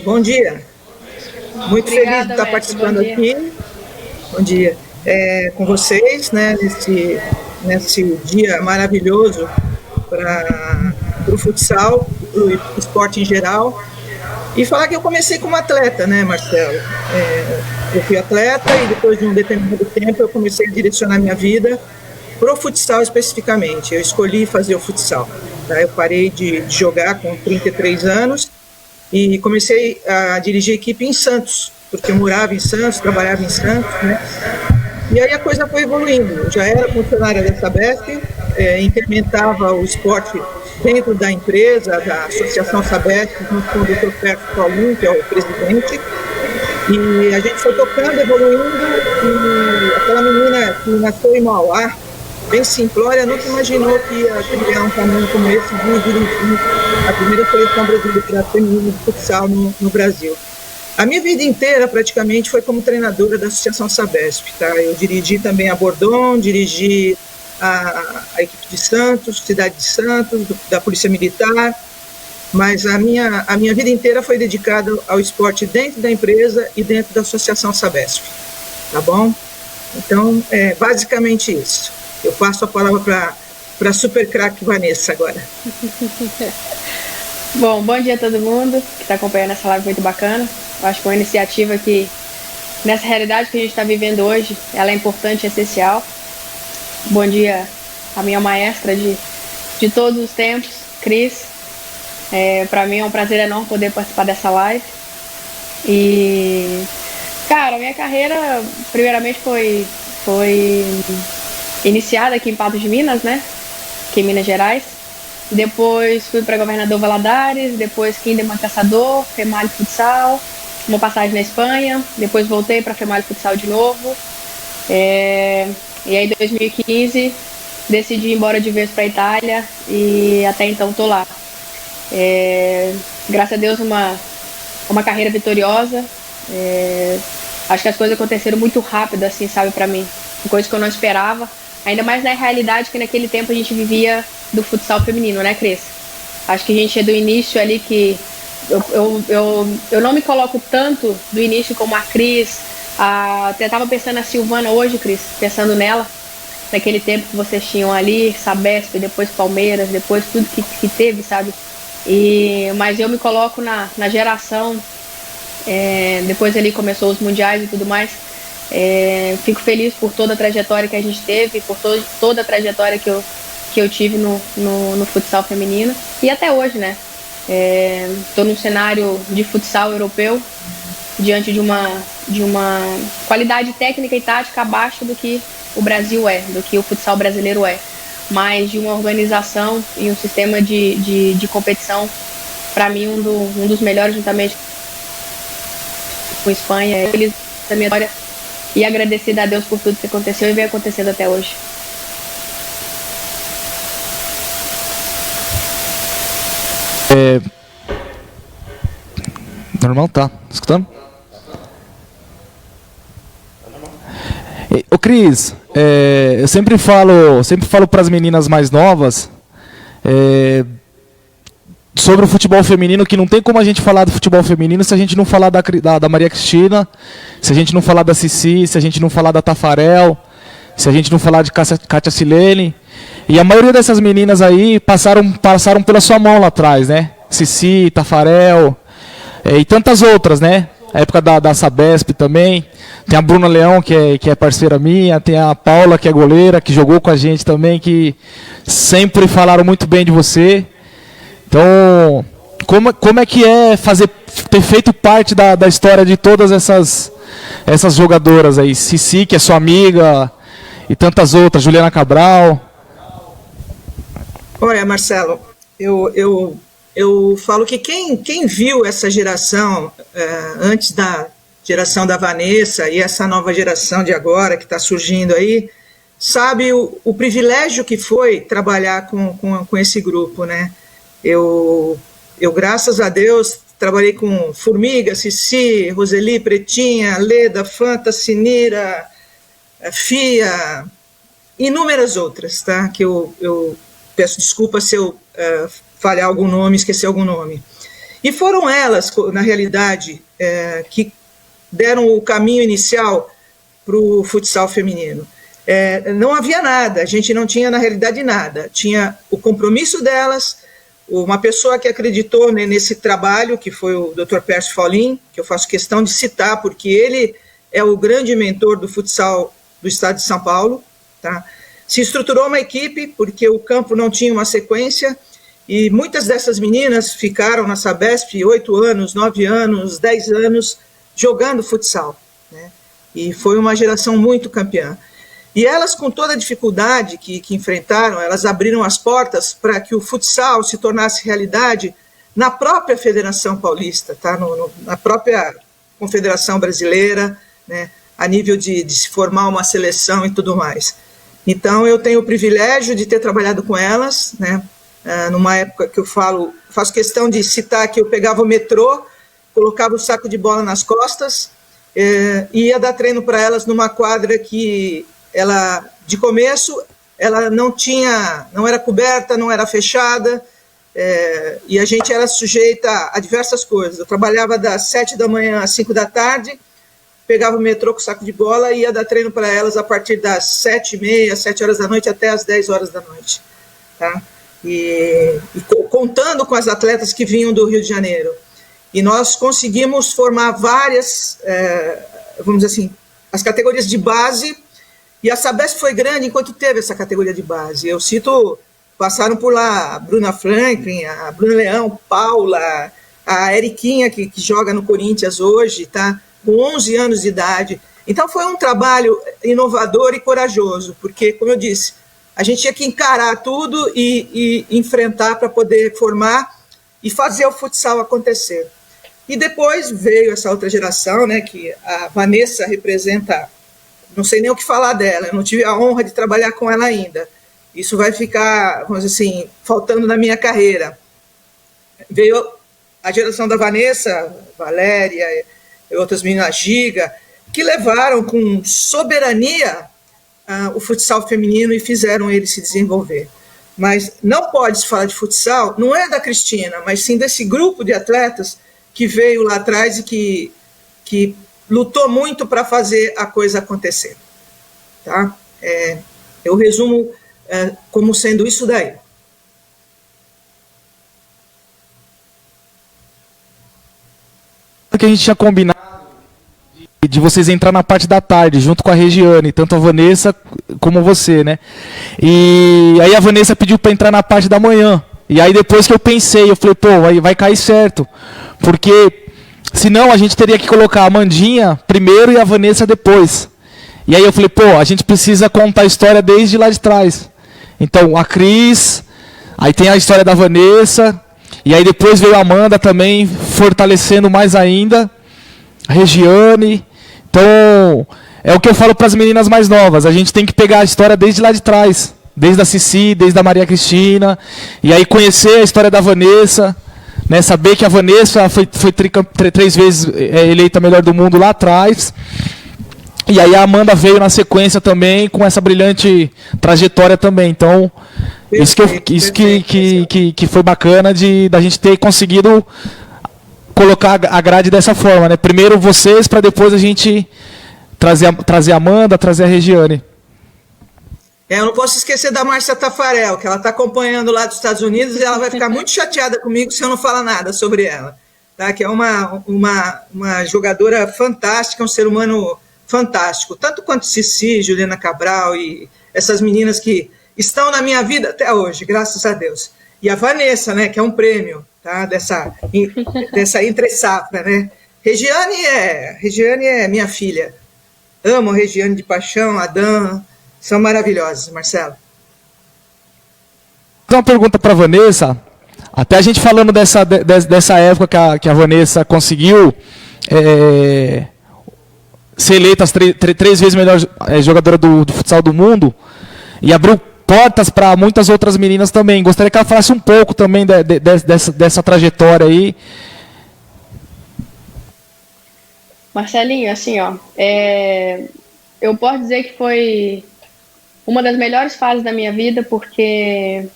Bom dia, muito feliz de Obrigada, estar mestre. Bom participando dia. aqui. Bom dia, com vocês, né, nesse dia maravilhoso para o futsal e para o esporte em geral. E falar que eu comecei como atleta, né, Marcelo? Eu fui atleta e depois de um determinado tempo eu comecei a direcionar minha vida para o futsal especificamente. Eu escolhi fazer o futsal. Tá? Eu parei de jogar com 33 anos e comecei a dirigir equipe em Santos, porque eu morava em Santos, trabalhava em Santos, né? E aí a coisa foi evoluindo. Eu já era funcionária da Sabesp, incrementava o esporte dentro da empresa, da Associação Sabesp, junto com o Dr. Perto Paulin, que é o presidente, e a gente foi tocando, evoluindo, e aquela menina que nasceu em Mauá, bem simplória, nunca imaginou que ia trilhar um caminho como esse de dirigir a primeira seleção brasileira feminina de futsal no Brasil. A minha vida inteira, praticamente, foi como treinadora da Associação Sabesp. Tá? Eu dirigi também a Bordon, dirigi a equipe de Santos, Cidade de Santos, da Polícia Militar, mas a minha vida inteira foi dedicada ao esporte dentro da empresa e dentro da Associação Sabesp. Tá bom? Então, é basicamente isso. Eu passo a palavra para a super craque Vanessa agora. Bom dia a todo mundo que está acompanhando essa live muito bacana. Eu acho que é uma iniciativa que, nessa realidade que a gente está vivendo hoje, ela é importante e essencial. Bom dia à minha maestra de todos os tempos, Cris. Para mim é um prazer enorme poder participar dessa live. E, cara, a minha carreira, primeiramente, foi iniciada aqui em Patos de Minas, né? Aqui em Minas Gerais. Depois fui para Governador Valadares, depois Kinderman Caçador, Femalho Futsal, uma passagem na Espanha, depois voltei para Femalho Futsal de novo. E aí, em 2015, decidi ir embora de vez para a Itália e até então estou lá. Graças a Deus, uma carreira vitoriosa. Acho que as coisas aconteceram muito rápido, assim, sabe, para mim. Coisa que eu não esperava. Ainda mais na realidade que naquele tempo a gente vivia do futsal feminino, né, Cris? Acho que a gente é do início ali que... Eu não me coloco tanto do início como a Cris. Até tava pensando na Silvana hoje, Cris, pensando nela. Naquele tempo que vocês tinham ali, Sabesp, depois Palmeiras, depois tudo que teve, sabe? Mas eu me coloco na geração... depois ali começou os mundiais e tudo mais. Fico feliz por toda a trajetória que a gente teve, por toda a trajetória que eu tive no futsal feminino. E até hoje, né? Estou num cenário de futsal europeu, diante de uma qualidade técnica e tática abaixo do que o Brasil do que o futsal brasileiro mas de uma organização e um sistema de competição, para mim, um dos melhores, juntamente com a Espanha. Eles da minha história. E agradecida a Deus por tudo que aconteceu e vem acontecendo até hoje. Normal, tá? Escutando? Ô Cris, eu sempre falo para as meninas mais novas sobre o futebol feminino, que não tem como a gente falar do futebol feminino se a gente não falar da Maria Cristina, se a gente não falar da Cici, se a gente não falar da Tafarel, se a gente não falar de Kátia Silene. E a maioria dessas meninas aí passaram pela sua mão lá atrás, né? Cici, Tafarel e tantas outras, né? A época da Sabesp também. Tem a Bruna Leão, que é parceira minha. Ter a Paula, que é goleira, que jogou com a gente também, que sempre falaram muito bem de você. Então, como é que é ter feito parte da história de todas essas jogadoras aí? Cici, que é sua amiga, e tantas outras, Juliana Cabral. Olha, Marcelo, eu falo que quem viu essa geração antes da geração da Vanessa e essa nova geração de agora que está surgindo aí, sabe o privilégio que foi trabalhar com esse grupo, né? Eu, graças a Deus, trabalhei com Formiga, Cici, Roseli, Pretinha, Leda, Fanta, Sinira, Fia, inúmeras outras, tá? Que eu peço desculpa se eu falhar algum nome, esquecer algum nome. E foram elas, na realidade, que deram o caminho inicial para o futsal feminino. Não havia nada, a gente não tinha, na realidade, nada. Tinha o compromisso delas, uma pessoa que acreditou nesse trabalho, que foi o Dr. Pércio Faulin, que eu faço questão de citar, porque ele é o grande mentor do futsal do estado de São Paulo. Tá? Se estruturou uma equipe, porque o campo não tinha uma sequência, e muitas dessas meninas ficaram na Sabesp 8 anos, 9 anos, 10 anos, jogando futsal. Né? E foi uma geração muito campeã. E elas, com toda a dificuldade que enfrentaram, elas abriram as portas para que o futsal se tornasse realidade na própria Federação Paulista, tá? Na própria Confederação Brasileira, né? A nível de se formar uma seleção e tudo mais. Então, eu tenho o privilégio de ter trabalhado com elas, né? Numa época que eu faço questão de citar que eu pegava o metrô, colocava o saco de bola nas costas, e ia dar treino para elas numa quadra que ela, de começo, ela não era coberta, não era fechada, e a gente era sujeita a diversas coisas. Eu trabalhava das 7 da manhã às 5 da tarde, pegava o metrô com o saco de bola e ia dar treino para elas a partir das 7h30, 7 horas da noite até as 10 horas da noite. Tá? E contando com as atletas que vinham do Rio de Janeiro. E nós conseguimos formar várias, vamos dizer assim, as categorias de base. E a Sabesp foi grande enquanto teve essa categoria de base. Eu cito, passaram por lá a Bruna Franklin, a Bruna Leão, Paula, a Eriquinha, que joga no Corinthians hoje, tá? Com 11 anos de idade. Então foi um trabalho inovador e corajoso, porque, como eu disse, a gente tinha que encarar tudo e enfrentar para poder formar e fazer o futsal acontecer. E depois veio essa outra geração, né, que a Vanessa representa. Não sei nem o que falar dela, eu não tive a honra de trabalhar com ela ainda. Isso vai ficar, vamos dizer assim, faltando na minha carreira. Veio a geração da Vanessa, Valéria e outras meninas, Giga, que levaram com soberania o futsal feminino e fizeram ele se desenvolver. Mas não pode se falar de futsal, não é da Cristina, mas sim desse grupo de atletas que veio lá atrás e que lutou muito para fazer a coisa acontecer. Tá? Eu resumo como sendo isso daí. Que a gente tinha combinado de vocês entrar na parte da tarde, junto com a Regiane, tanto a Vanessa como você, né? E aí a Vanessa pediu para entrar na parte da manhã. E aí depois que eu pensei, eu falei, pô, vai cair certo. Porque senão a gente teria que colocar a Mandinha primeiro e a Vanessa depois. E aí eu falei, pô, a gente precisa contar a história desde lá de trás. Então, a Cris, aí tem a história da Vanessa, e aí depois veio a Amanda também, fortalecendo mais ainda, a Regiane. Então, é o que eu falo para as meninas mais novas, a gente tem que pegar a história desde lá de trás. Desde a Cici, desde a Maria Cristina, e aí conhecer a história da Vanessa, né, saber que a Vanessa foi 3 vezes eleita a melhor do mundo lá atrás. E aí a Amanda veio na sequência também com essa brilhante trajetória também. Então, isso que foi bacana da gente ter conseguido colocar a grade dessa forma, né? Primeiro vocês, para depois a gente trazer a Amanda, trazer a Regiane. Eu não posso esquecer da Márcia Tafarel, que ela está acompanhando lá dos Estados Unidos e ela vai ficar muito chateada comigo se eu não falar nada sobre ela. Tá? Que é uma jogadora fantástica, um ser humano fantástico. Tanto quanto Cici, Juliana Cabral e essas meninas que estão na minha vida até hoje, graças a Deus. E a Vanessa, né, que é um prêmio, tá? dessa entre-safra. Né? Regiane é minha filha. Amo a Regiane de paixão, a Dan. São maravilhosos, Marcelo. Uma pergunta para a Vanessa. Até a gente falando dessa época que a Vanessa conseguiu ser eleita as 3 vezes melhor jogadora do futsal do mundo e abriu portas para muitas outras meninas também. Gostaria que ela falasse um pouco também dessa trajetória aí. Marcelinho, assim, ó, eu posso dizer que foi uma das melhores fases da minha vida, porque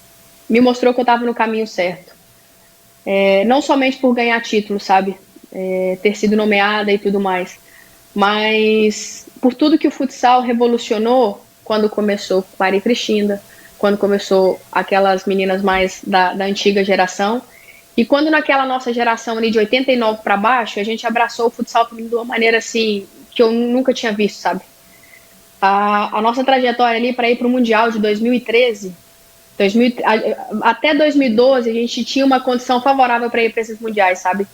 me mostrou que eu estava no caminho certo. não somente por ganhar título, sabe? Ter sido nomeada e tudo mais, mas por tudo que o futsal revolucionou quando começou com a Maria Cristina, quando começou aquelas meninas mais da antiga geração, e quando naquela nossa geração ali de 89 para baixo, a gente abraçou o futsal feminino de uma maneira assim, que eu nunca tinha visto, sabe? A nossa trajetória ali para ir para o Mundial de 2013, até 2012 a gente tinha uma condição favorável para ir para esses mundiais, sabe?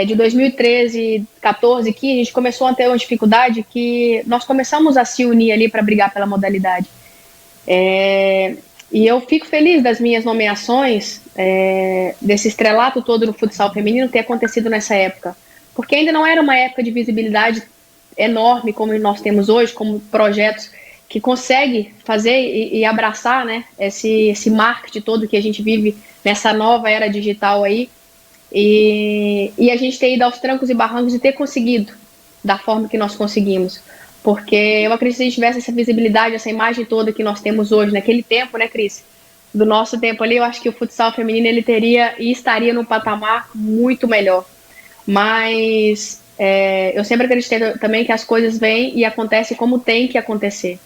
De 2013, 14, 15, a gente começou a ter uma dificuldade que nós começamos a se unir ali para brigar pela modalidade. E eu fico feliz das minhas nomeações, desse estrelato todo no futsal feminino ter acontecido nessa época, porque ainda não era uma época de visibilidade enorme como nós temos hoje, como projetos que conseguem fazer e abraçar, né, esse marketing todo que a gente vive nessa nova era digital aí, e a gente ter ido aos trancos e barrancos e ter conseguido da forma que nós conseguimos, porque eu acredito que se a gente tivesse essa visibilidade, essa imagem toda que nós temos hoje, naquele tempo, né, Cris? Do nosso tempo ali, eu acho que o futsal feminino ele teria e estaria num patamar muito melhor, mas eu sempre acreditei também que as coisas vêm e acontecem como tem que acontecer.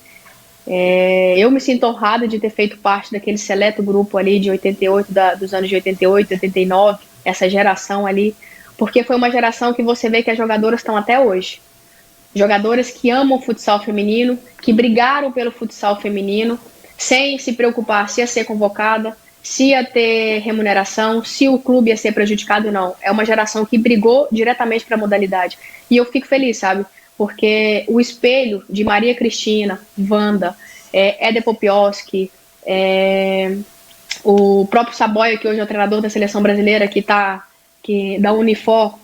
Eu me sinto honrada de ter feito parte daquele seleto grupo ali de 88, dos anos de 88, 89, essa geração ali, porque foi uma geração que você vê que as jogadoras estão até hoje. Jogadoras que amam o futsal feminino, que brigaram pelo futsal feminino, sem se preocupar se ia ser convocada, se ia ter remuneração, se o clube ia ser prejudicado ou não. É uma geração que brigou diretamente para a modalidade. E eu fico feliz, sabe? Porque o espelho de Maria Cristina, Wanda, Éder Popioski, o próprio Saboia, que hoje é o treinador da seleção brasileira, da Unifor,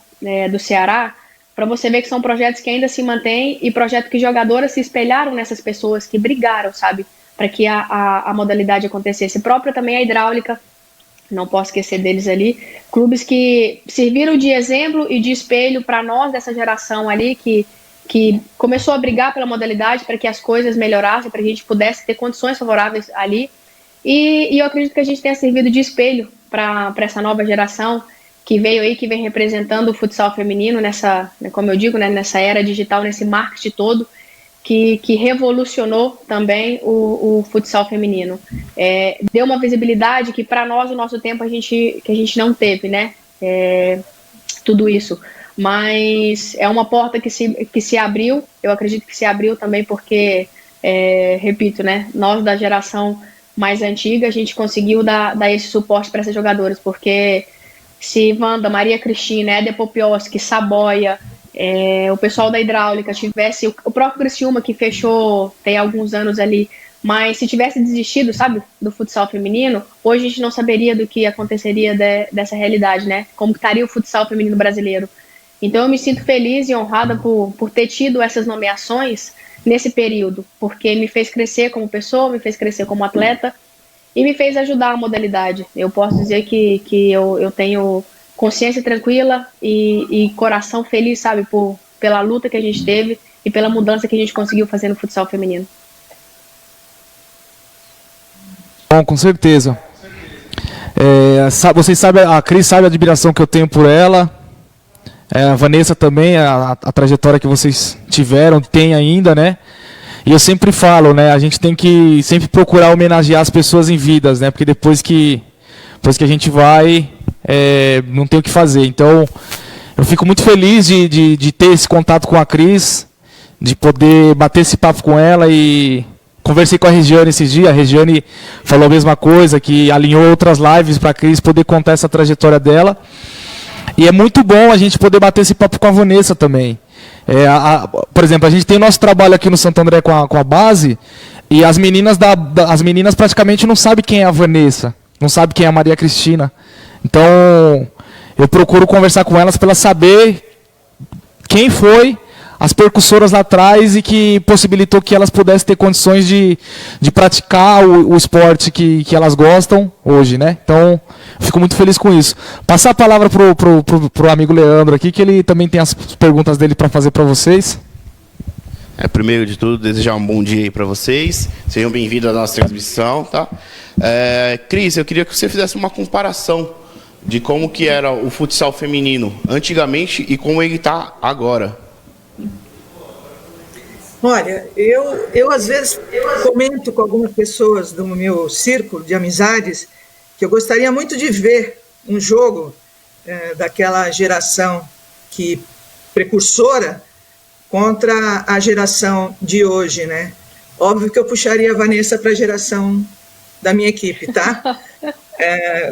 do Ceará, para você ver que são projetos que ainda se mantêm e projetos que jogadoras se espelharam nessas pessoas que brigaram, sabe? Para que a modalidade acontecesse. Própria também a hidráulica, não posso esquecer deles ali, clubes que serviram de exemplo e de espelho para nós dessa geração ali, que começou a brigar pela modalidade para que as coisas melhorassem, para que a gente pudesse ter condições favoráveis ali, e eu acredito que a gente tenha servido de espelho para essa nova geração que veio aí, que vem representando o futsal feminino nessa, como eu digo, né, nessa era digital, nesse marketing todo, que revolucionou também o futsal feminino. Deu uma visibilidade que para nós, no nosso tempo, que a gente não teve, né? Tudo isso. Mas é uma porta que se abriu, eu acredito que se abriu também porque, repito, né? Nós da geração mais antiga, a gente conseguiu dar esse suporte para essas jogadoras, porque se Wanda, Maria Cristina, Éder Popioski, Saboia, o pessoal da hidráulica tivesse, o próprio Criciúma que fechou tem alguns anos ali, mas se tivesse desistido, sabe, do futsal feminino, hoje a gente não saberia do que aconteceria dessa realidade, né, como estaria o futsal feminino brasileiro. Então eu me sinto feliz e honrada por ter tido essas nomeações nesse período, porque me fez crescer como pessoa, me fez crescer como atleta e me fez ajudar a modalidade. Eu posso dizer que eu tenho consciência tranquila e coração feliz, sabe, pela luta que a gente teve e pela mudança que a gente conseguiu fazer no futsal feminino. Bom, com certeza. Vocês sabem, a Cris sabe a admiração que eu tenho por ela. A Vanessa também, a trajetória que vocês tiveram, tem ainda, né? E eu sempre falo, né? A gente tem que sempre procurar homenagear as pessoas em vidas, né? Porque depois que a gente vai, não tem o que fazer. Então, eu fico muito feliz de ter esse contato com a Cris, de poder bater esse papo com ela e conversei com a Regiane esses dias. A Regiane falou a mesma coisa, que alinhou outras lives para a Cris poder contar essa trajetória dela. E é muito bom a gente poder bater esse papo com a Vanessa também. Por exemplo, a gente tem nosso trabalho aqui no Santo André com a base, e as meninas as meninas praticamente não sabem quem é a Vanessa, não sabem quem é a Maria Cristina. Então, eu procuro conversar com elas para elas saber quem foi as percussoras lá atrás e que possibilitou que elas pudessem ter condições de praticar o esporte que elas gostam hoje, né? Então, fico muito feliz com isso. Passar a palavra pro amigo Leandro aqui, que ele também tem as perguntas dele para fazer para vocês. Primeiro de tudo, desejar um bom dia aí para vocês. Sejam bem-vindos à nossa transmissão, tá? Cris, eu queria que você fizesse uma comparação de como que era o futsal feminino antigamente e como ele está agora. Olha, eu às vezes comento com algumas pessoas do meu círculo de amizades que eu gostaria muito de ver um jogo daquela geração precursora contra a geração de hoje, né? Óbvio que eu puxaria a Vanessa para a geração da minha equipe, tá?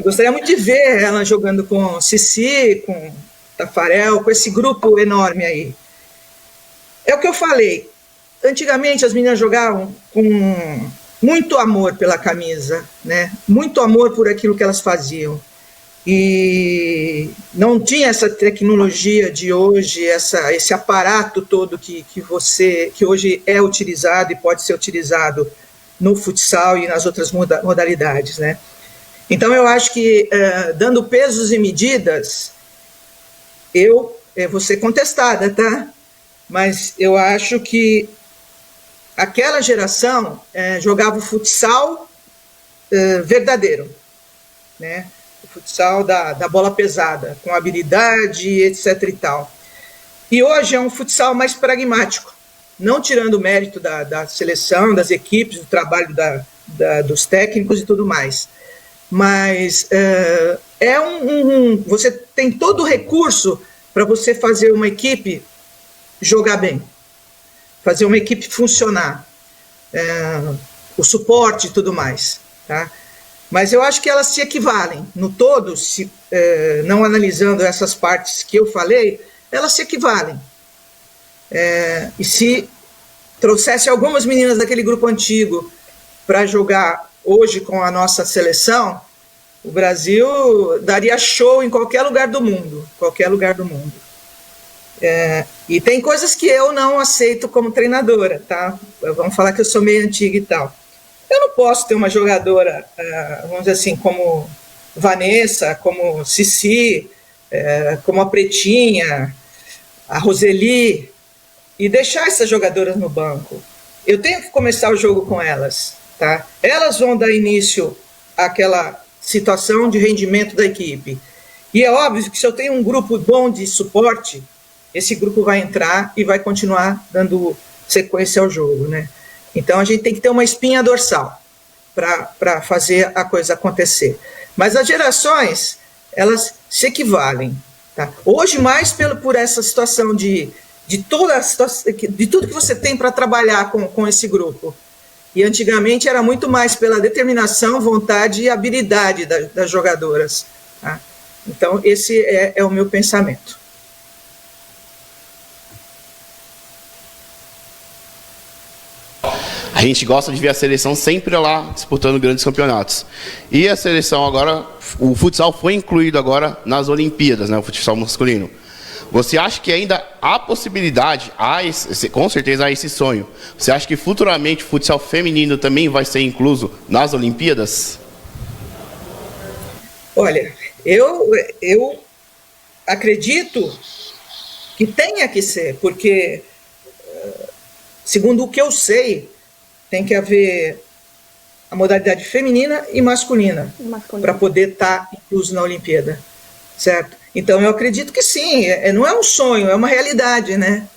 Gostaria muito de ver ela jogando com Cici, com Tafarel, com esse grupo enorme aí. É o que eu falei. Antigamente as meninas jogavam com muito amor pela camisa, né? Muito amor por aquilo que elas faziam. E não tinha essa tecnologia de hoje, esse aparato todo que hoje é utilizado e pode ser utilizado no futsal e nas outras modalidades, né? Então eu acho que, dando pesos e medidas, eu vou ser contestada, tá? Mas eu acho que aquela geração jogava o futsal verdadeiro, né? O futsal da bola pesada, com habilidade, etc. e tal. E hoje é um futsal mais pragmático, não tirando o mérito da seleção, das equipes, do trabalho dos técnicos e tudo mais. Mas você tem todo o recurso para você fazer uma equipe jogar bem, fazer uma equipe funcionar, o suporte e tudo mais, tá? Mas eu acho que elas se equivalem. No todo, não analisando essas partes que eu falei, elas se equivalem. E se trouxesse algumas meninas daquele grupo antigo para jogar hoje com a nossa seleção, o Brasil daria show em qualquer lugar do mundo. Qualquer lugar do mundo. E tem coisas que eu não aceito como treinadora, tá? Vamos falar que eu sou meio antiga e tal. Eu não posso ter uma jogadora, vamos dizer assim, como Vanessa, como Cici, como a Pretinha, a Roseli, e deixar essas jogadoras no banco. Eu tenho que começar o jogo com elas, tá? Elas vão dar início àquela situação de rendimento da equipe. E é óbvio que se eu tenho um grupo bom de suporte, esse grupo vai entrar e vai continuar dando sequência ao jogo, né? Então a gente tem que ter uma espinha dorsal para fazer a coisa acontecer. Mas as gerações, elas se equivalem, tá? Hoje mais por essa situação de tudo que você tem para trabalhar com esse grupo. E antigamente era muito mais pela determinação, vontade e habilidade das jogadoras, tá? Então esse é o meu pensamento. A gente gosta de ver a seleção sempre lá disputando grandes campeonatos. E a seleção agora, o futsal foi incluído agora nas Olimpíadas, né, o futsal masculino. Você acha que ainda há possibilidade, com certeza há esse sonho, você acha que futuramente o futsal feminino também vai ser incluso nas Olimpíadas? Olha, eu acredito que tenha que ser, porque, segundo o que eu sei, tem que haver a modalidade feminina e masculina. Para poder estar incluso na Olimpíada, certo? Então eu acredito que sim, não é um sonho, é uma realidade, né?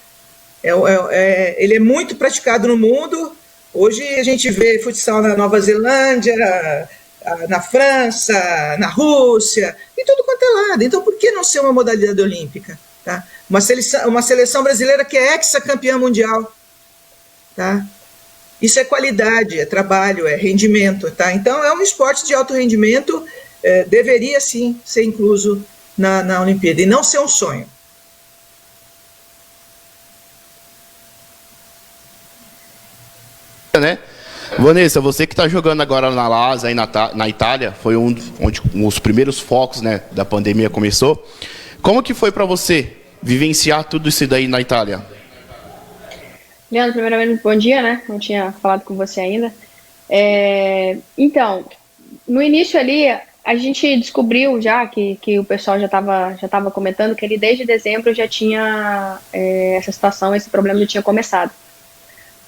Ele é muito praticado no mundo. Hoje a gente vê futsal na Nova Zelândia, na França, na Rússia, e tudo quanto é lado. Então por que não ser uma modalidade olímpica? Tá? Uma seleção brasileira que é hexacampeã mundial, tá? Isso é qualidade, é trabalho, é rendimento, tá? Então é um esporte de alto rendimento, deveria sim ser incluso na Olimpíada e não ser um sonho. Né? Vanessa, você que está jogando agora na LASA aí na Itália, foi onde os primeiros focos, né, da pandemia começou. Como que foi para você vivenciar tudo isso daí na Itália? Leandro, primeiramente, bom dia, né? Não tinha falado com você ainda. Então, no início ali, a gente descobriu já que o pessoal já estava comentando que ali desde dezembro já tinha essa situação, esse problema já tinha começado.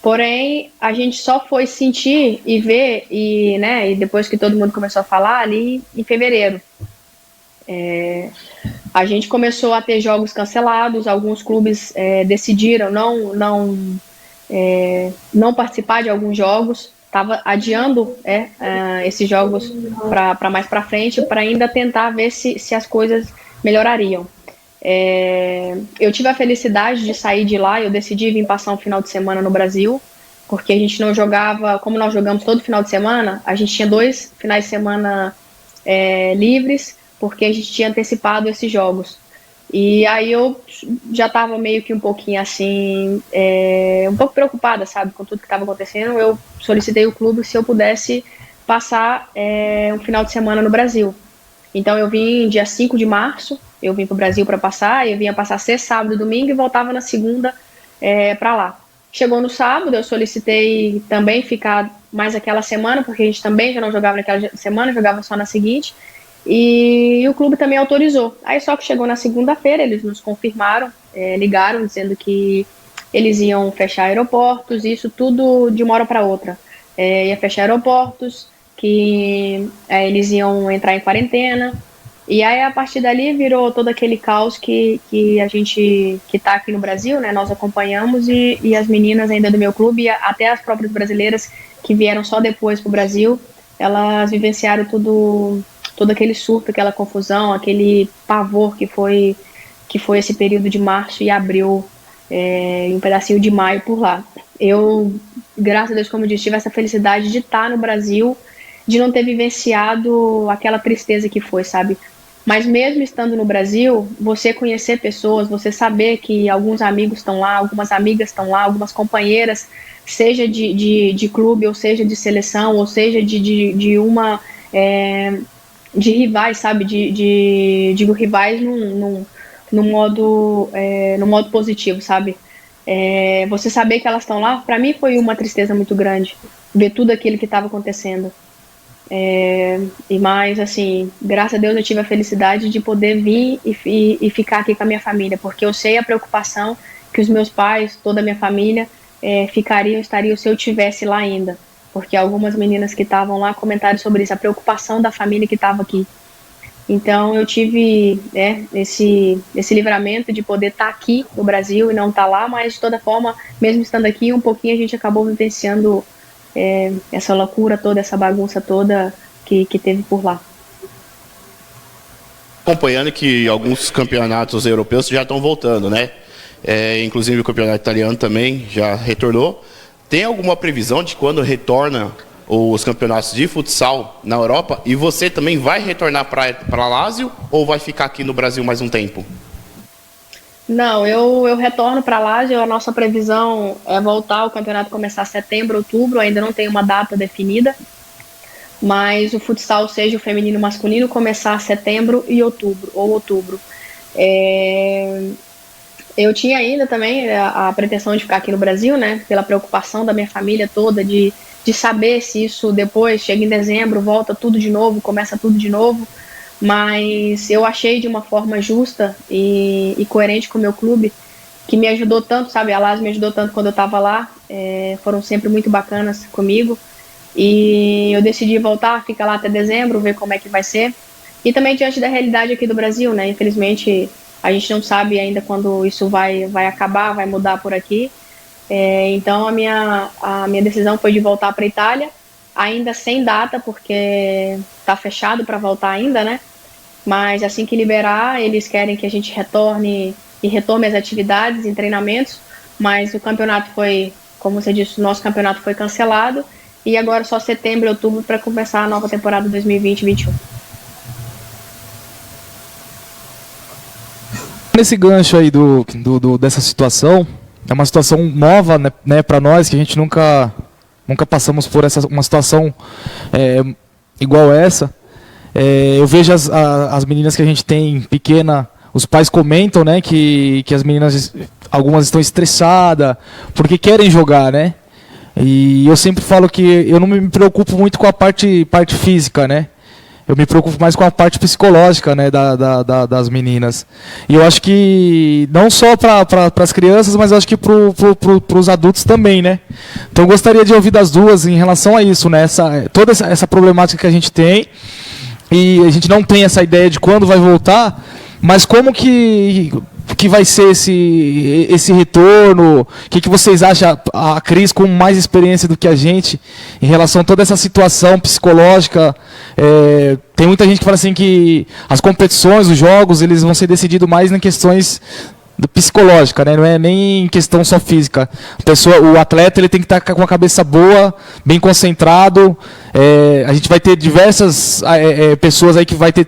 Porém, a gente só foi sentir e ver, e depois que todo mundo começou a falar ali em fevereiro. A gente começou a ter jogos cancelados, alguns clubes decidiram não participar de alguns jogos, estava adiando esses jogos para mais para frente, para ainda tentar ver se as coisas melhorariam. Eu tive a felicidade de sair de lá, eu decidi vir passar um final de semana no Brasil, porque a gente não jogava, como nós jogamos todo final de semana, a gente tinha 2 finais de semana livres, porque a gente tinha antecipado esses jogos. E aí eu já estava meio que um pouquinho assim, um pouco preocupada, sabe, com tudo que estava acontecendo. Eu solicitei o clube se eu pudesse passar um final de semana no Brasil. Então eu vim dia 5 de março, eu vim para o Brasil para passar, eu vinha passar sexta, sábado e domingo e voltava na segunda para lá. Chegou no sábado, eu solicitei também ficar mais aquela semana, porque a gente também já não jogava naquela semana, jogava só na seguinte. E o clube também autorizou. Aí só que chegou na segunda-feira, eles nos confirmaram, ligaram dizendo que eles iam fechar aeroportos, isso tudo de uma hora para outra. Ia fechar aeroportos, que eles iam entrar em quarentena. E aí a partir dali virou todo aquele caos que a gente que está aqui no Brasil, né, nós acompanhamos e as meninas ainda do meu clube, e até as próprias brasileiras que vieram só depois para o Brasil, elas vivenciaram todo aquele surto, aquela confusão, aquele pavor que foi esse período de março e abril, e um pedacinho de maio por lá. Eu, graças a Deus, como eu disse, tive essa felicidade de estar no Brasil, de não ter vivenciado aquela tristeza que foi, sabe? Mas mesmo estando no Brasil, você conhecer pessoas, você saber que alguns amigos estão lá, algumas amigas estão lá, algumas companheiras, seja de clube, ou seja de seleção, ou seja de rivais, sabe? Digo rivais no modo positivo, sabe? Você saber que elas estão lá, para mim foi uma tristeza muito grande, ver tudo aquilo que estava acontecendo. E mais, assim, graças a Deus eu tive a felicidade de poder vir e ficar aqui com a minha família, porque eu sei a preocupação que os meus pais, toda a minha família, estariam se eu tivesse lá ainda, porque algumas meninas que estavam lá comentaram sobre isso, a preocupação da família que estava aqui. Então eu tive esse livramento de poder estar aqui no Brasil e não estar lá, mas de toda forma, mesmo estando aqui, um pouquinho a gente acabou vivenciando essa loucura toda, essa bagunça toda que teve por lá. Acompanhando que alguns campeonatos europeus já estão voltando, né? Inclusive o campeonato italiano também já retornou. Tem alguma previsão de quando retorna os campeonatos de futsal na Europa? E você também vai retornar para Lazio ou vai ficar aqui no Brasil mais um tempo? Não, eu retorno para Lazio. A nossa previsão é voltar, o campeonato começar setembro, outubro, ainda não tem uma data definida, mas o futsal, seja o feminino ou masculino, começar setembro e outubro. Eu tinha ainda também a pretensão de ficar aqui no Brasil, né, pela preocupação da minha família toda, de saber se isso depois, chega em dezembro, volta tudo de novo, começa tudo de novo. Mas eu achei de uma forma justa e coerente com o meu clube, que me ajudou tanto, sabe? A Lazio me ajudou tanto quando eu estava lá, foram sempre muito bacanas comigo, e eu decidi voltar, ficar lá até dezembro, ver como é que vai ser. E também diante da realidade aqui do Brasil, né? Infelizmente, a gente não sabe ainda quando isso vai acabar, vai mudar por aqui. Então a minha decisão foi de voltar para a Itália, ainda sem data, porque está fechado para voltar ainda, né? Mas assim que liberar, eles querem que a gente retome as atividades e treinamentos, mas o campeonato foi, como você disse, o nosso campeonato foi cancelado, e agora só setembro e outubro para começar a nova temporada 2020-21. Nesse gancho aí dessa situação, é uma situação nova, né, para nós, que a gente nunca passamos por uma situação igual essa. Eu vejo as meninas que a gente tem pequena, os pais comentam, né, que as meninas, algumas estão estressadas porque querem jogar, né? E eu sempre falo que eu não me preocupo muito com a parte física, né? Eu me preocupo mais com a parte psicológica, né, das meninas. E eu acho que não só para as crianças, mas eu acho que para os adultos também, né? Então eu gostaria de ouvir das duas em relação a isso, né? Toda essa problemática que a gente tem e a gente não tem essa ideia de quando vai voltar, mas como que vai ser esse retorno? O que vocês acham, a Cris com mais experiência do que a gente, em relação a toda essa situação psicológica? Tem muita gente que fala assim que as competições, os jogos, eles vão ser decididos mais em questões psicológica, né? Não é nem em questão só física. O atleta ele tem que estar com a cabeça boa, bem concentrado. A gente vai ter diversas pessoas aí que vai ter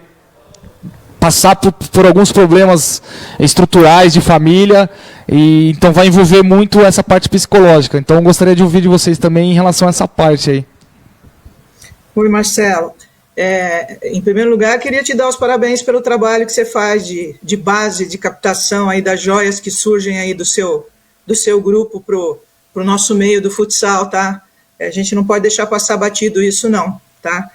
passar por alguns problemas estruturais de família, e então vai envolver muito essa parte psicológica. Então eu gostaria de ouvir de vocês também em relação a essa parte aí. Oi, Marcelo. Em primeiro lugar, queria te dar os parabéns pelo trabalho que você faz de base, de captação aí das joias que surgem aí do seu grupo pro nosso meio do futsal, tá? A gente não pode deixar passar batido isso, não, tá?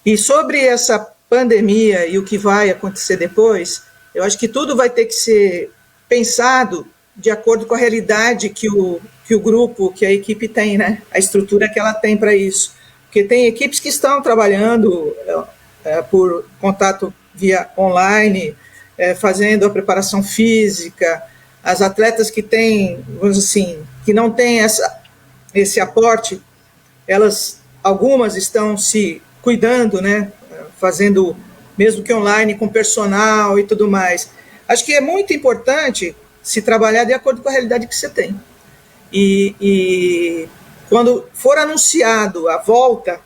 E sobre essa pandemia e o que vai acontecer depois, eu acho que tudo vai ter que ser pensado de acordo com a realidade que o grupo, que a equipe tem, né? A estrutura que ela tem para isso. Porque tem equipes que estão trabalhando por contato via online, fazendo a preparação física, as atletas que têm, vamos dizer assim, que não têm esse aporte, algumas estão se cuidando, né? Fazendo, mesmo que online, com personal e tudo mais. Acho que é muito importante se trabalhar de acordo com a realidade que você tem. E quando for anunciado a volta,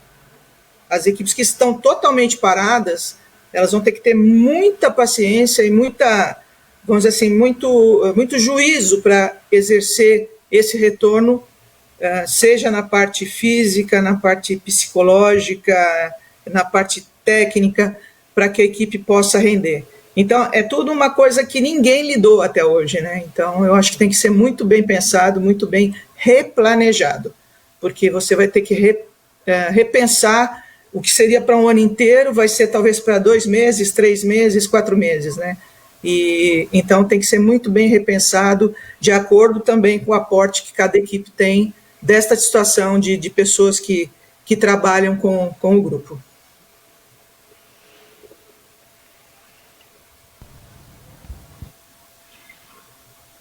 as equipes que estão totalmente paradas, elas vão ter que ter muita paciência e muita, vamos dizer assim, muito juízo para exercer esse retorno, seja na parte física, na parte psicológica, na parte técnica, para que a equipe possa render. Então, é tudo uma coisa que ninguém lidou até hoje, né? Então, eu acho que tem que ser muito bem pensado, muito bem replanejado, porque você vai ter que repensar o que seria para um ano inteiro, vai ser talvez para 2 meses, 3 meses, 4 meses, né? E então tem que ser muito bem repensado, de acordo também com o aporte que cada equipe tem desta situação de pessoas que trabalham com o grupo.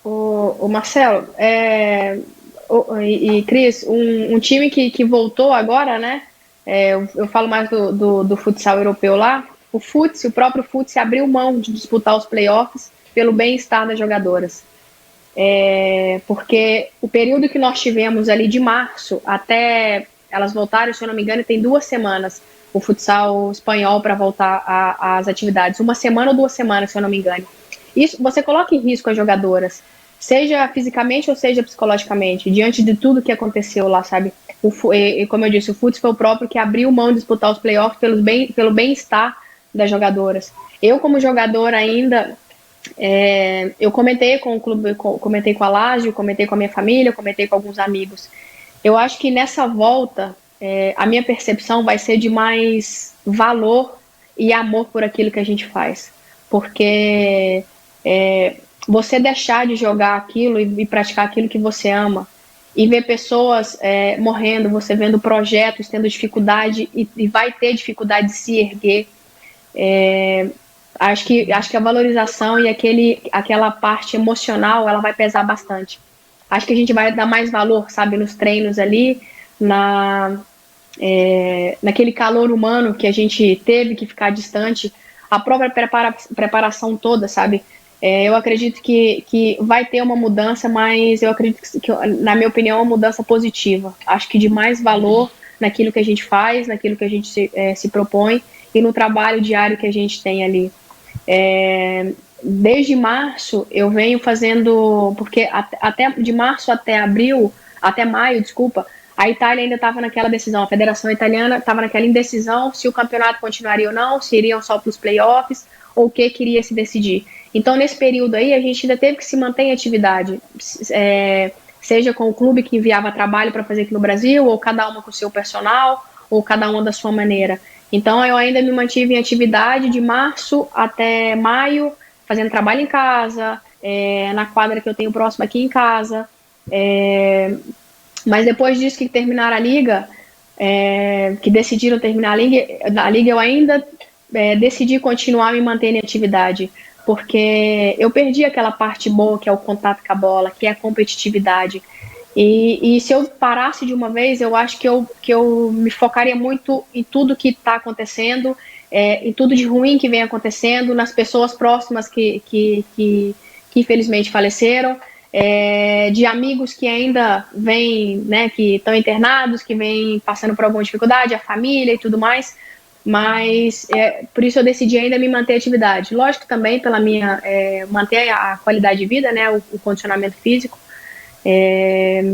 O Marcelo, e Cris, um time que voltou agora, né? Eu falo mais do futsal europeu lá. O próprio Futs abriu mão de disputar os playoffs pelo bem-estar das jogadoras. Porque o período que nós tivemos ali de março até elas voltarem, se eu não me engano, tem 2 semanas o futsal espanhol para voltar às atividades. 1 semana ou 2 semanas, se eu não me engano. Isso, você coloca em risco as jogadoras, seja fisicamente ou seja psicologicamente, diante de tudo que aconteceu lá, sabe? Como eu disse, o Futs foi o próprio que abriu mão de disputar os playoffs pelo bem-estar das jogadoras. Eu, como jogadora ainda, eu comentei com o clube, comentei com a Laje, comentei com a minha família, comentei com alguns amigos. Eu acho que nessa volta, a minha percepção vai ser de mais valor e amor por aquilo que a gente faz. Porque você deixar de jogar aquilo e praticar aquilo que você ama, e ver pessoas morrendo, você vendo projetos tendo dificuldade e vai ter dificuldade de se erguer, acho que a valorização e aquela parte emocional, ela vai pesar bastante. Acho que a gente vai dar mais valor, sabe, nos treinos ali, naquele calor humano que a gente teve que ficar distante, a própria preparação toda, sabe? Eu acredito que vai ter uma mudança, mas eu acredito que, na minha opinião, é uma mudança positiva. Acho que de mais valor naquilo que a gente faz, naquilo que a gente se propõe e no trabalho diário que a gente tem ali. Desde março eu venho fazendo, porque até de março até maio, desculpa, a Itália ainda estava naquela decisão, a Federação Italiana estava naquela indecisão se o campeonato continuaria ou não, se iriam só para os playoffs, ou o que queria se decidir. Então, nesse período aí, a gente ainda teve que se manter em atividade, seja com o clube que enviava trabalho para fazer aqui no Brasil, ou cada uma com o seu personal, ou cada uma da sua maneira. Então, eu ainda me mantive em atividade de março até maio, fazendo trabalho em casa, na quadra que eu tenho próxima aqui em casa. Mas depois disso que terminaram a liga, que decidiram terminar a liga, eu ainda decidi continuar me mantendo em atividade, porque eu perdi aquela parte boa que é o contato com a bola, que é a competitividade. E se eu parasse de uma vez, eu acho que eu me focaria muito em tudo que está acontecendo, em tudo de ruim que vem acontecendo, nas pessoas próximas que infelizmente faleceram, de amigos que ainda vêm, né, que estão internados, que vêm passando por alguma dificuldade, a família e tudo mais. Mas por isso eu decidi ainda me manter em atividade. Lógico, também pela minha manter a qualidade de vida, né, o condicionamento físico.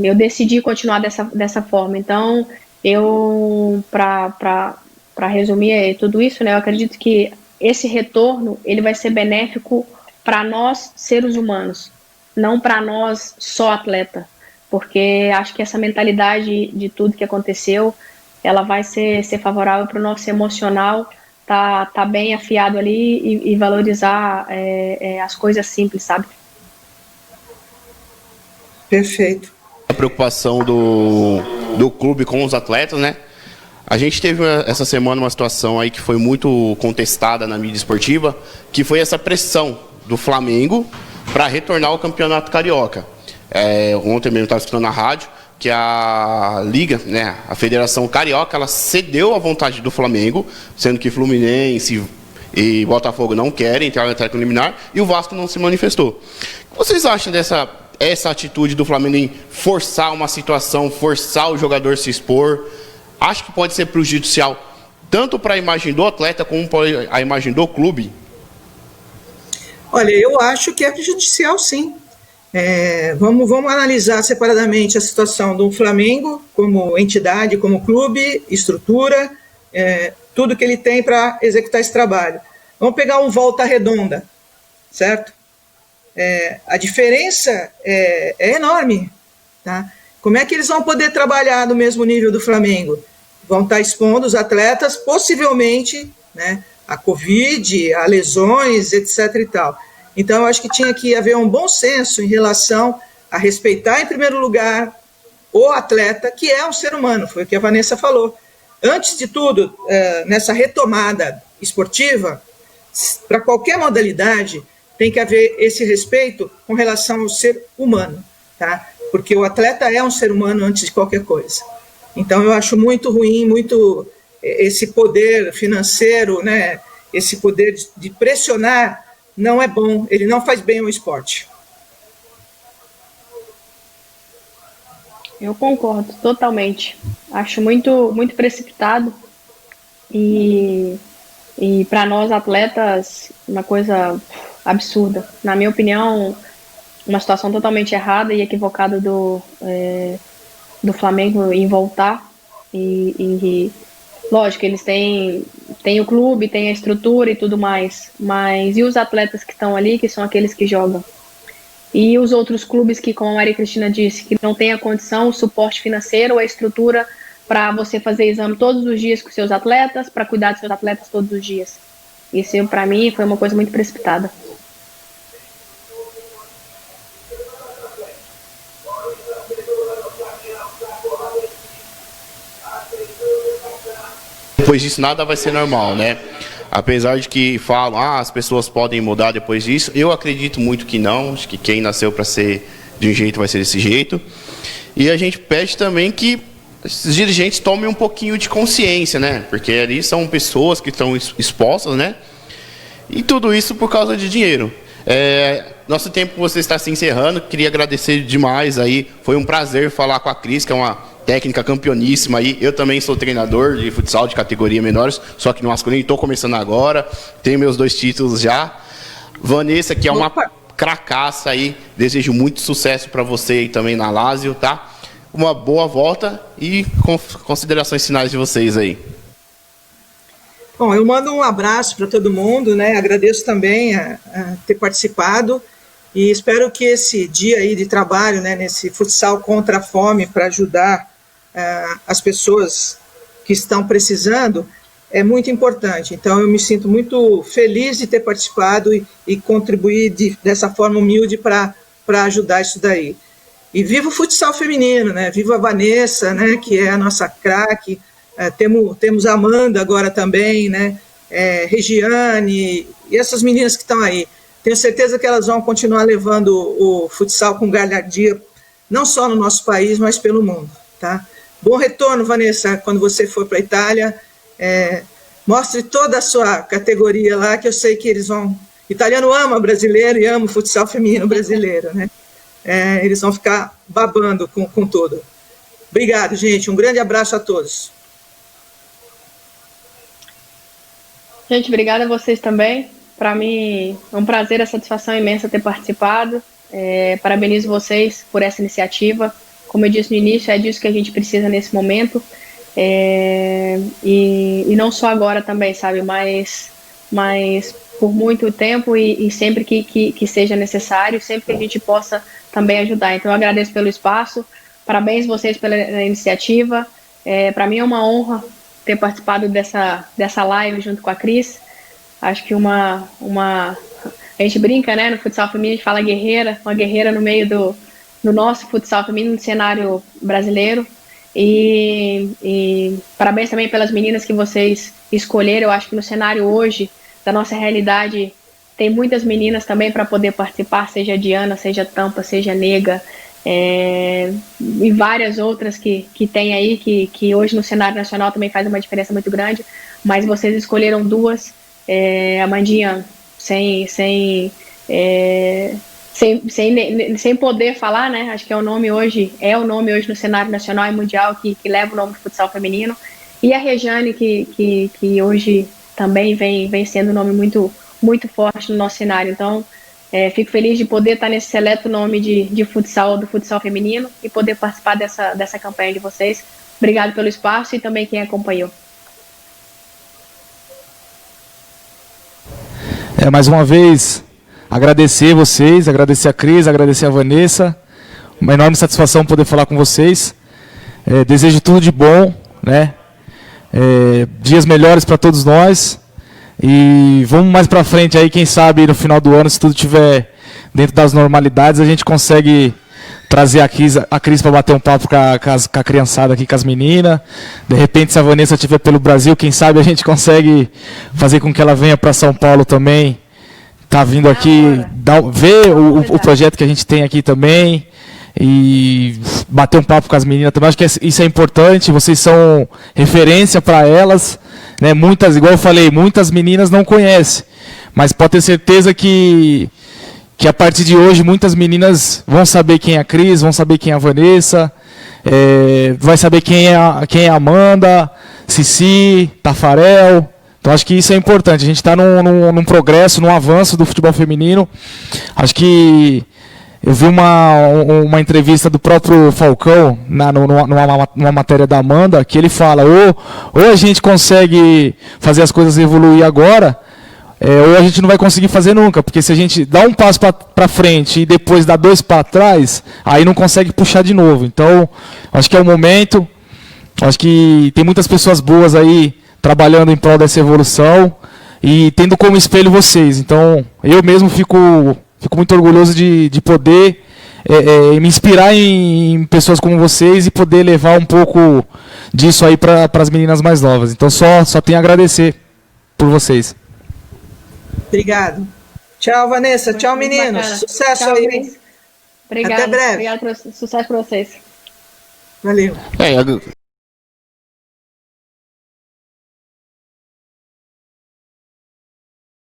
Eu decidi continuar dessa forma. Então, para resumir tudo isso, né, eu acredito que esse retorno ele vai ser benéfico para nós, seres humanos, não para nós, só atleta. Porque acho que essa mentalidade de tudo que aconteceu, ela vai ser favorável para o nosso emocional, tá bem afiado ali e valorizar as coisas simples, sabe? Perfeito. A preocupação do clube com os atletas, né? A gente teve essa semana uma situação aí que foi muito contestada na mídia esportiva, que foi essa pressão do Flamengo para retornar ao Campeonato Carioca. Ontem mesmo eu estava escutando na rádio que a Liga, né, a Federação Carioca, ela cedeu à vontade do Flamengo, sendo que Fluminense e Botafogo não querem entrar no técnico liminar e o Vasco não se manifestou. O que vocês acham essa atitude do Flamengo em forçar uma situação, forçar o jogador a se expor? Acho que pode ser prejudicial tanto para a imagem do atleta como para a imagem do clube? Olha, eu acho que é prejudicial, sim. Vamos analisar separadamente a situação do Flamengo como entidade, como clube, estrutura, tudo que ele tem para executar esse trabalho. Vamos pegar um Volta Redonda, certo? A diferença é enorme, tá? Como é que eles vão poder trabalhar no mesmo nível do Flamengo? Vão estar expondo os atletas, possivelmente, né, a Covid, a lesões, etc. e tal. Então, eu acho que tinha que haver um bom senso em relação a respeitar, em primeiro lugar, o atleta, que é um ser humano, foi o que a Vanessa falou. Antes de tudo, nessa retomada esportiva, para qualquer modalidade, tem que haver esse respeito com relação ao ser humano, tá? Porque o atleta é um ser humano antes de qualquer coisa. Então, eu acho muito ruim, muito esse poder financeiro, né? Esse poder de pressionar não é bom, ele não faz bem ao esporte. Eu concordo totalmente. Acho muito, muito precipitado e para nós atletas uma coisa absurda. Na minha opinião, uma situação totalmente errada e equivocada do Flamengo em voltar. E lógico, eles têm o clube, têm a estrutura e tudo mais, mas e os atletas que estão ali, que são aqueles que jogam? E os outros clubes que, como a Maria Cristina disse, que não tem a condição, o suporte financeiro, a estrutura para você fazer exame todos os dias com seus atletas, para cuidar dos seus atletas todos os dias. Isso, para mim, foi uma coisa muito precipitada. Depois disso, nada vai ser normal, né? Apesar de que falam, as pessoas podem mudar depois disso, eu acredito muito que não. Acho que quem nasceu para ser de um jeito vai ser desse jeito. E a gente pede também que os dirigentes tomem um pouquinho de consciência, né? Porque ali são pessoas que estão expostas, né? E tudo isso por causa de dinheiro. Nosso tempo você está se encerrando. Queria agradecer demais aí. Foi um prazer falar com a Cris, que é uma técnica campeoníssima aí. Eu também sou treinador de futsal de categoria menores, só que no masculino estou começando agora. Tenho meus 2 títulos já. Vanessa, que é uma cracaça aí. Desejo muito sucesso para você aí também na Lazio, tá? Uma boa volta e considerações finais de vocês aí. Bom, eu mando um abraço para todo mundo, né? Agradeço também a ter participado e espero que esse dia aí de trabalho, né, nesse futsal contra a fome para ajudar as pessoas que estão precisando é muito importante. Então, eu me sinto muito feliz de ter participado e contribuir dessa forma humilde para ajudar isso daí. E viva o futsal feminino, né? Viva a Vanessa, né, que é a nossa craque. Temos a Amanda agora também, né, Regiane e essas meninas que estão aí. Tenho certeza que elas vão continuar levando o futsal com galhardia, não só no nosso país, mas pelo mundo. Tá? Bom retorno, Vanessa, quando você for para a Itália. Mostre toda a sua categoria lá, que eu sei que eles vão... Italiano ama brasileiro e ama o futsal feminino brasileiro, né? Eles vão ficar babando com tudo. Obrigado, gente. Um grande abraço a todos. Gente, obrigada a vocês também. Para mim é um prazer, a satisfação imensa ter participado. Parabenizo vocês por essa iniciativa. Como eu disse no início, é disso que a gente precisa nesse momento. E não só agora também, sabe? Mas por muito tempo e sempre que seja necessário, sempre que a gente possa também ajudar. Então eu agradeço pelo espaço. Parabéns vocês pela iniciativa. Para mim é uma honra ter participado dessa live junto com a Cris. Acho que a gente brinca, né? No futsal feminino a gente fala guerreira, uma guerreira no meio do nosso futsal feminino, no cenário brasileiro. E parabéns também pelas meninas que vocês escolheram. Eu acho que no cenário hoje, da nossa realidade, tem muitas meninas também para poder participar, seja Diana, seja Tampa, seja Nega, e várias outras que tem aí, que hoje no cenário nacional também faz uma diferença muito grande, mas vocês escolheram duas. A Mandinha, sem poder falar, né? Acho que é o nome hoje no cenário nacional e mundial que leva o nome do futsal feminino. E a Regiane, que hoje também vem sendo um nome muito, muito forte no nosso cenário. Então, fico feliz de poder estar nesse seleto nome de futsal, do futsal feminino, e poder participar dessa campanha de vocês. Obrigado pelo espaço e também quem acompanhou. Mais uma vez, agradecer vocês, agradecer a Cris, agradecer a Vanessa. Uma enorme satisfação poder falar com vocês. Desejo tudo de bom, né? Dias melhores para todos nós. E vamos mais para frente aí, quem sabe no final do ano, se tudo estiver dentro das normalidades, a gente consegue trazer a Cris para bater um papo com a criançada aqui, com as meninas. De repente, se a Vanessa estiver pelo Brasil, quem sabe a gente consegue fazer com que ela venha para São Paulo também. Tá vindo aqui ver o projeto que a gente tem aqui também e bater um papo com as meninas também. Acho que isso é importante, vocês são referência para elas, né? Muitas, igual eu falei, muitas meninas não conhecem, mas pode ter certeza que a partir de hoje muitas meninas vão saber quem é a Cris, vão saber quem é a Vanessa, vai saber quem é a Amanda, Cici, Tafarel. Então acho que isso é importante, a gente está num progresso, num avanço do futebol feminino. Acho que eu vi uma entrevista do próprio Falcão, numa matéria da Amanda, que ele fala, ou a gente consegue fazer as coisas evoluir agora, ou a gente não vai conseguir fazer nunca, porque se a gente dá um passo para frente e depois dá 2 para trás, aí não consegue puxar de novo. Então, acho que é o momento, acho que tem muitas pessoas boas aí trabalhando em prol dessa evolução e tendo como espelho vocês. Então, eu mesmo fico muito orgulhoso de poder me inspirar em pessoas como vocês e poder levar um pouco disso aí para as meninas mais novas. Então, só tenho a agradecer por vocês. Obrigado. Tchau, Vanessa. Tchau, meninos. Sucesso Tchau, aí. Obrigada. Até breve. Obrigado, sucesso para vocês. Valeu.